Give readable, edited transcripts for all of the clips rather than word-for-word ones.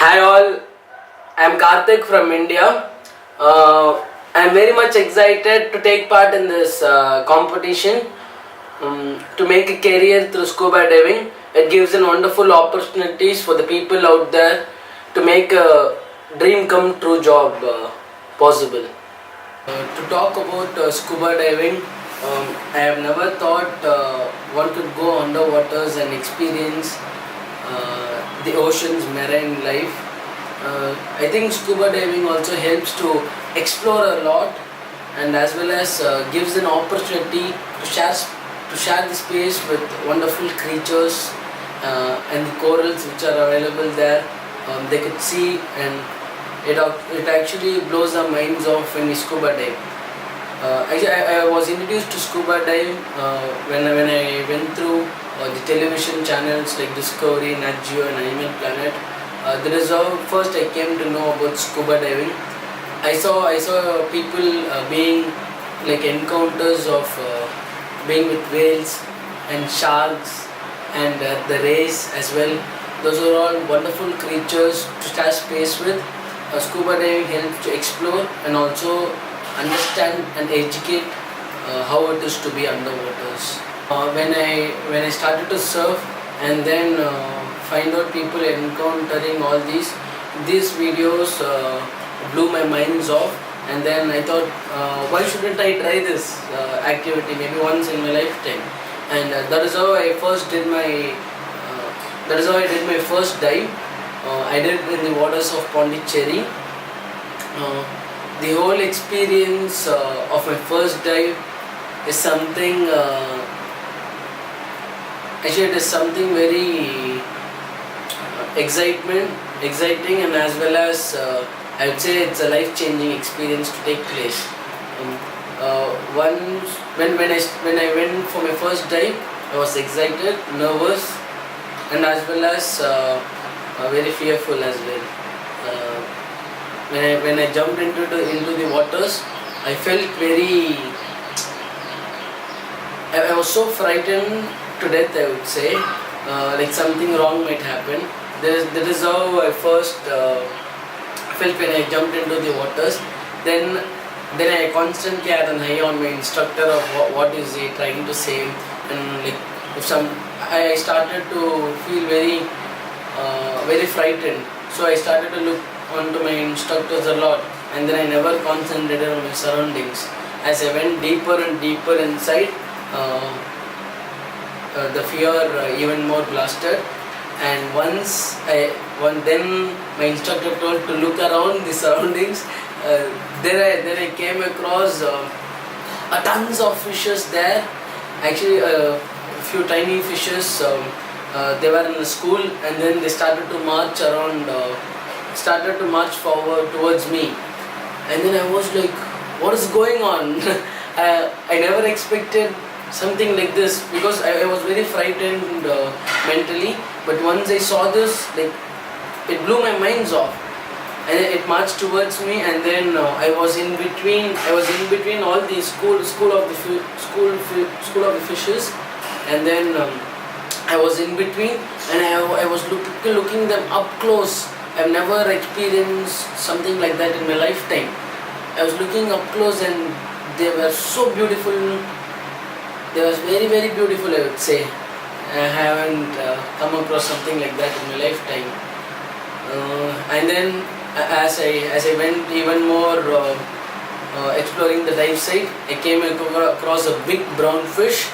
Hi all, I am Karthik from India. I am very much excited to take part in this competition to make a career through scuba diving. It gives an wonderful opportunities for the people out there to make a dream come true job possible. To talk about scuba diving, I have never thought one could go underwaters and experience the ocean's marine life. I think scuba diving also helps to explore a lot and as well as gives an opportunity to share the space with wonderful creatures and the corals which are available there. They could see and it actually blows our minds off when we scuba dive. I was introduced to scuba dive when I went through the television channels like Discovery, Nat Geo and Animal Planet. That is how first I came to know about scuba diving. I saw people being like encounters of being with whales and sharks and the rays as well. Those are all wonderful creatures to share space with. Scuba diving helps to explore and also understand and educate how it is to be underwaters. When I started to surf and then find out people encountering all these videos blew my minds off, and then I thought why shouldn't I try this activity maybe once in my lifetime, and that is how I did my first dive. I did it in the waters of Pondicherry. The whole experience of my first dive is something actually it is something very exciting, and as well as I would say it's a life-changing experience to take place. Once when I went for my first dive, I was excited, nervous, and as well as very fearful as well. When I jumped into the waters, I felt I was so frightened to death, I would say, like something wrong might happen. That is how I first felt when I jumped into the waters. Then I constantly had an eye on my instructor of what is he trying to say, and like I started to feel very frightened. So I started to look onto my instructors a lot, and then I never concentrated on my surroundings. As I went deeper and deeper inside, the fear even more blasted. And then my instructor told to look around the surroundings. Then I came across tons of fishes there. Actually, a few tiny fishes. They were in a school, and then they started to march forward towards me. And then I was like, "What is going on?" I never expected something like this because I was very frightened mentally. But once I saw this, like it blew my minds off, and it marched towards me. And then I was in between all the school of the fishes, and then I was in between, and I was looking them up close. I've never experienced something like that in my lifetime. I was looking up close, and they were so beautiful. They was very, very beautiful, I would say. I haven't come across something like that in my lifetime. And then as I went even more exploring the dive site, I came across a big brown fish.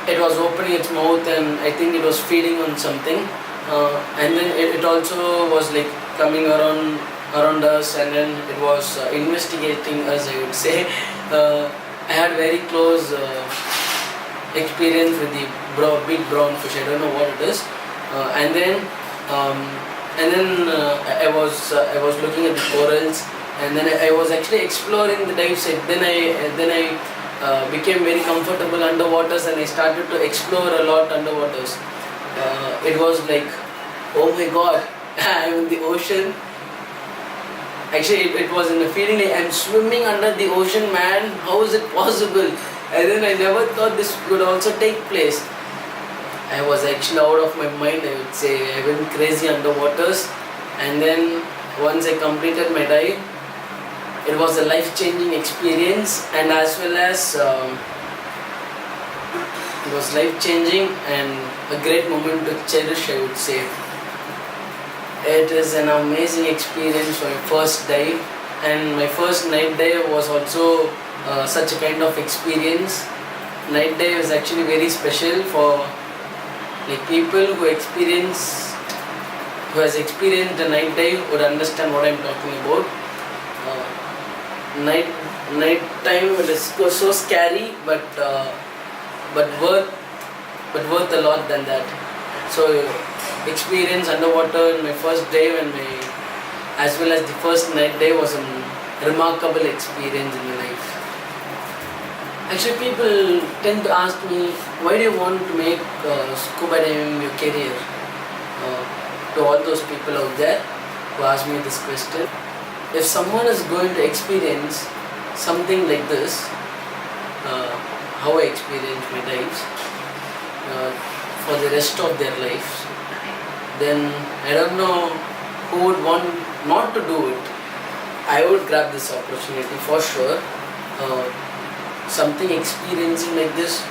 It was opening its mouth, and I think it was feeding on something. And then it also was like coming around us, and then it was investigating us, I would say. I had very close experience with the big brown fish. I don't know what it is. And then I was looking at the corals, and then I was actually exploring the dive site. Then I became very comfortable underwaters, and I started to explore a lot underwaters. It was like, oh my God, I'm in the ocean. Actually, it was in a feeling like I'm swimming under the ocean, man. How is it possible? And then I never thought this could also take place. I was actually out of my mind, I would say. I went crazy underwaters, and then once I completed my dive, it was a life-changing experience, and as well as it was life-changing and a great moment to cherish, I would say. It is an amazing experience for my first dive, and my first night dive was also such a kind of experience. Night dive is actually very special for like people who has experienced a night dive would understand what I'm talking about. Night time it is so scary, but worth a lot than that. So experience underwater in my first dive and as well as the first night dive was a remarkable experience in my life. Actually, people tend to ask me, why do you want to make scuba diving your career? To all those people out there who ask me this question, if someone is going to experience something like this, how I experienced my dives, for the rest of their lives, then I don't know who would want not to do it. I would grab this opportunity for sure. Something experiencing like this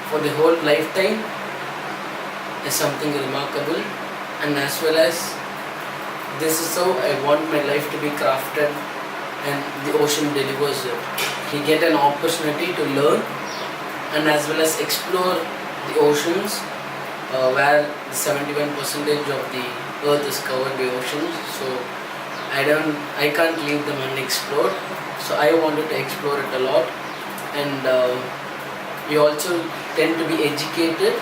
for the whole lifetime is something remarkable, and as well as this is how I want my life to be crafted, and the ocean delivers it. We get an opportunity to learn and as well as explore the oceans, where 71% of the earth is covered by oceans. So I can't leave them unexplored. So I wanted to explore it a lot, and we also tend to be educated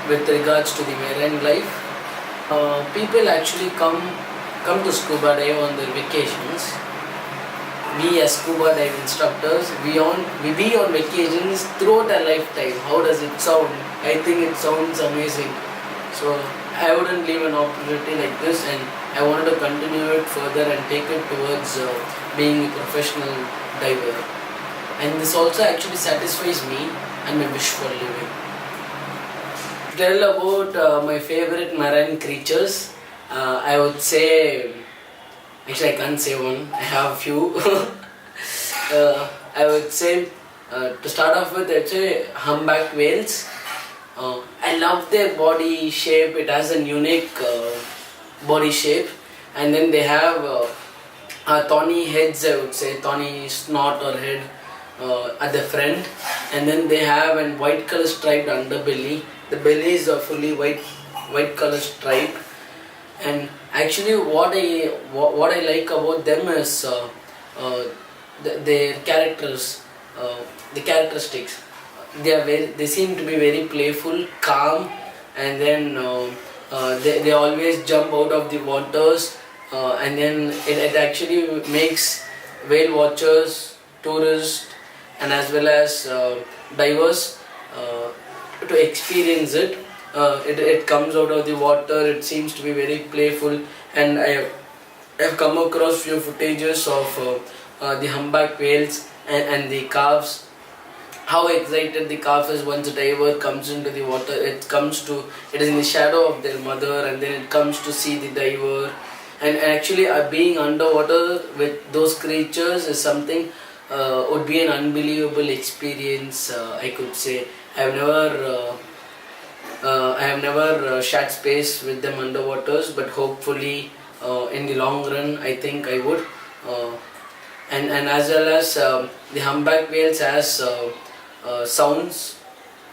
with regards to the marine life. People actually come to scuba dive on their vacations. We as scuba dive instructors, we be on vacations throughout our lifetime. How does it sound? I think it sounds amazing. So I wouldn't leave an opportunity like this, and I wanted to continue it further and take it towards being a professional diver. And this also actually satisfies me and my wish for living. To tell about my favorite marine creatures, I would say, actually I can't say one, I have a few. I would say, to start off with, I'd say humpback whales. I love their body shape. It has a unique body shape, and then they have thorny heads, I would say, thorny snot or head at the front, and then they have a white color striped underbelly. The belly is a fully white color stripe, and actually what I like about them is their characters, the characteristics. They seem to be very playful, calm, and then they always jump out of the waters, and then it actually makes whale watchers, tourists, and as well as divers to experience it. It comes out of the water. It seems to be very playful, and I have come across few footages of the humpback whales and the calves. How excited the calf is once a diver comes into the water. It is in the shadow of their mother, and then it comes to see the diver. And actually being underwater with those creatures is something would be an unbelievable experience, I could say. I have never shared space with them underwaters, but hopefully in the long run I think I would. And as well as the humpback whales has sounds,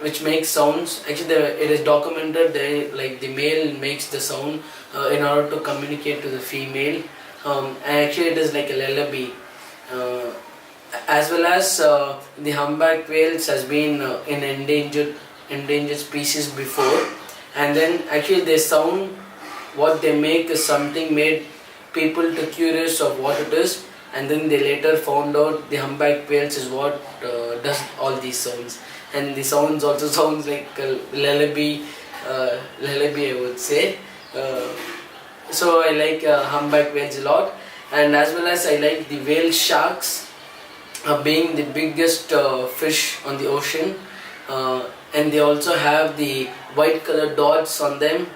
which makes sounds. Actually it is documented like the male makes the sound in order to communicate to the female, and actually it is like a lullaby. As well as the humpback whales has been in endangered species before, and then actually their sound, what they make is something made people to curious of what it is, and then they later found out the humpback whales is what does all these sounds, and the sounds also sounds like a lullaby I would say. So I like humpback whales a lot, and as well as I like the whale sharks, being the biggest fish on the ocean. and they also have the white color dots on them.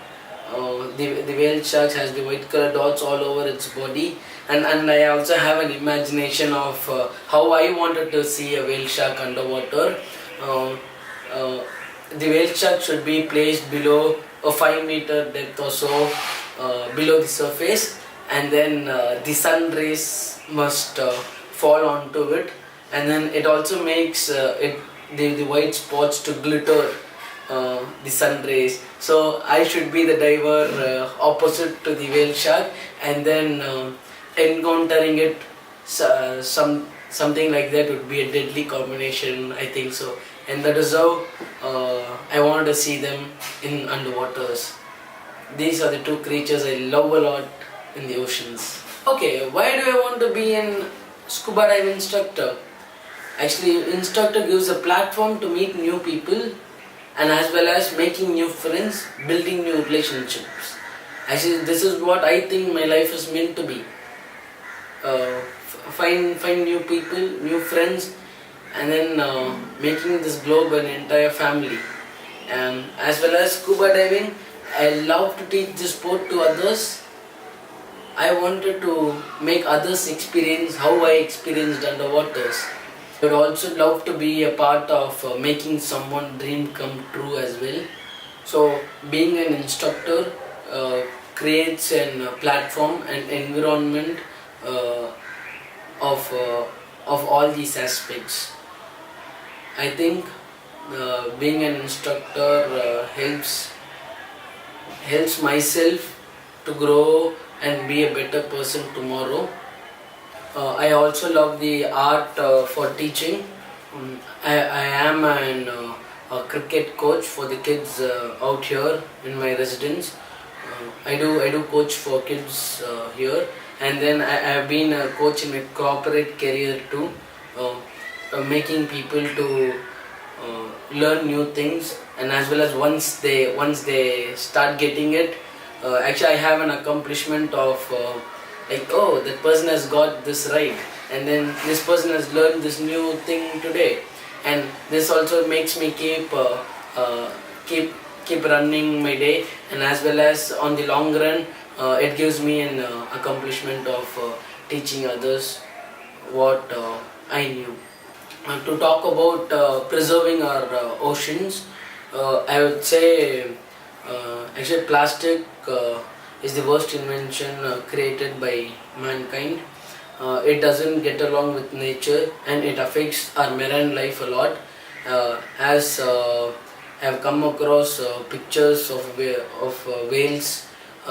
The whale shark has the white color dots all over its body, and I also have an imagination of how I wanted to see a whale shark underwater. Uh, uh, the whale shark should be placed below a 5-meter depth or so, below the surface, and then the sun rays must fall onto it, and then it also makes the white spots to glitter the sun rays. So I should be the diver opposite to the whale shark, and then encountering it, something like that would be a deadly combination, I think so. And that is how I wanted to see them in underwaters. These are the two creatures I love a lot in the oceans. Okay, why do I want to be an scuba dive instructor? Actually, instructor gives a platform to meet new people, and as well as making new friends, building new relationships. Actually, this is what I think my life is meant to be. Find new people, new friends, and then making this globe an entire family. And as well as scuba diving, I love to teach this sport to others. I wanted to make others experience how I experienced underwaters. I would also love to be a part of making someone's dream come true as well. So being an instructor creates a platform and environment uh, of all these aspects. I think being an instructor helps myself to grow and be a better person tomorrow. I also love the art for teaching. I am a cricket coach for the kids out here in my residence. I do coach for kids here, and then I have been a coach in my corporate career too, making people to learn new things, and as well as once they start getting it, actually I have an accomplishment of like, oh, that person has got this right, and then this person has learned this new thing today, and this also makes me keep running my day, and as well as on the long run, it gives me an accomplishment of teaching others what I knew. To talk about preserving our oceans, I would say actually plastic is the worst invention created by mankind. It doesn't get along with nature, and it affects our marine life a lot. As I have come across pictures of whales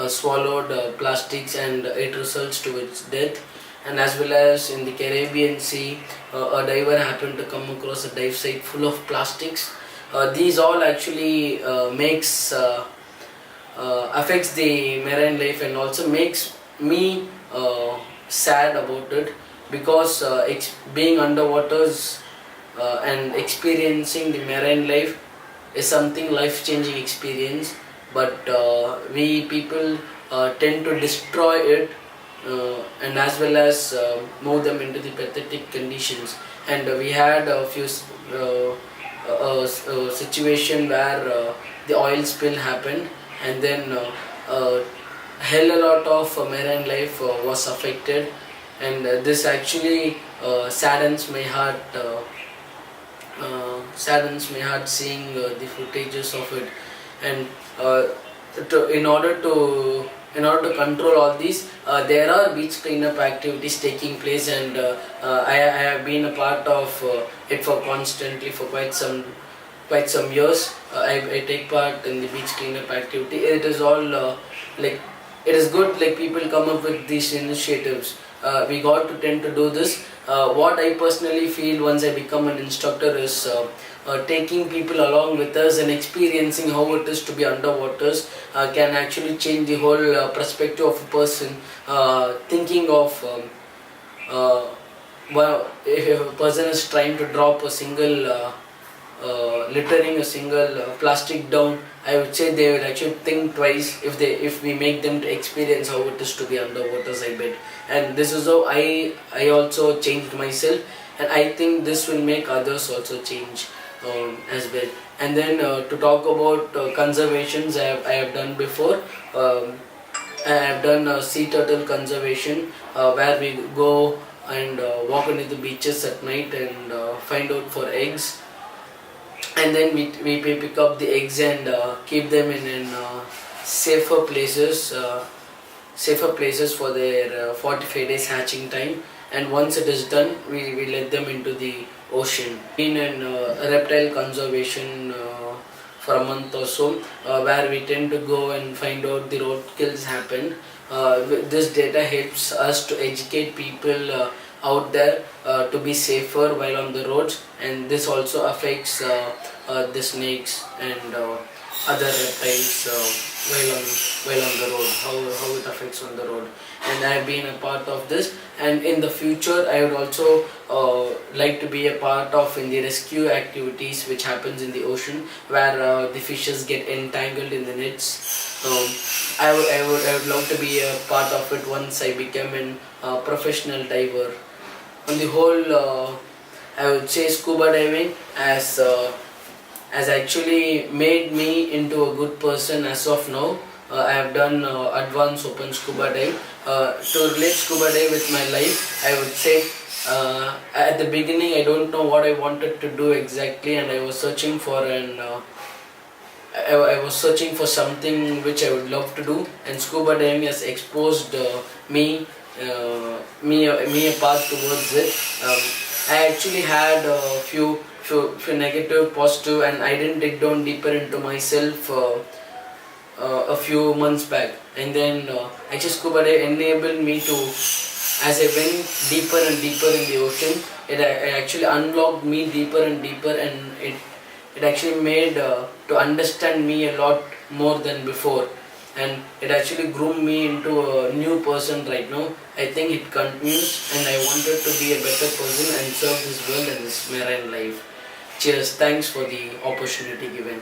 swallowed plastics, and it results to its death. And as well as in the Caribbean Sea, a diver happened to come across a dive site full of plastics. These all actually affects the marine life, and also makes me sad about it, because being underwaters and experiencing the marine life is something life-changing experience, but we people tend to destroy it, and as well as move them into the pathetic conditions. And we had a few situation where the oil spill happened, and then hell a lot of marine life was affected, and this actually saddens my heart. Saddens my heart seeing the footages of it. And in order to control all these, there are beach cleanup activities taking place, and I have been a part of it for quite some years. I take part in the beach cleanup activity. It is all like, it is good, like people come up with these initiatives. We got to tend to do this. What I personally feel once I become an instructor is taking people along with us and experiencing how it is to be underwaters can actually change the whole perspective of a person. Thinking of well, if a person is trying to drop a single littering a single plastic down, I would say they would actually think twice if we make them to experience how it is to be underwaters, I bet. And this is how I also changed myself, and I think this will make others also change as well. And then to talk about conservations, I have done before. I have done sea turtle conservation, where we go and walk into the beaches at night and find out for eggs, and then we pick up the eggs and keep them in safer places. Safer places for their 45 days hatching time, and once it is done, we let them into the ocean. Been in reptile conservation for a month or so, where we tend to go and find out the road kills happened. This data helps us to educate people out there to be safer while on the roads, and this also affects the snakes and other reptiles while on the road, how it affects on the road. And I have been a part of this, and in the future I would also like to be a part of in the rescue activities which happens in the ocean, where the fishes get entangled in the nets. I would love to be a part of it once I become a professional diver. On the whole, I would say scuba diving has actually made me into a good person as of now. I have done advanced open scuba dive. To relate scuba dive with my life, I would say at the beginning I don't know what I wanted to do exactly, and I was searching for I was searching for something which I would love to do, and scuba diving has exposed me a path towards it. I actually had a few negative, positive, and I didn't dig down deeper into myself a few months back, and then actually scuba dive enabled me to, as I went deeper and deeper in the ocean, it actually unlocked me deeper and deeper, and it actually made to understand me a lot more than before, and it actually groomed me into a new person right now. I think it continues, and I wanted to be a better person and serve this world and this marine life. Cheers, thanks for the opportunity given.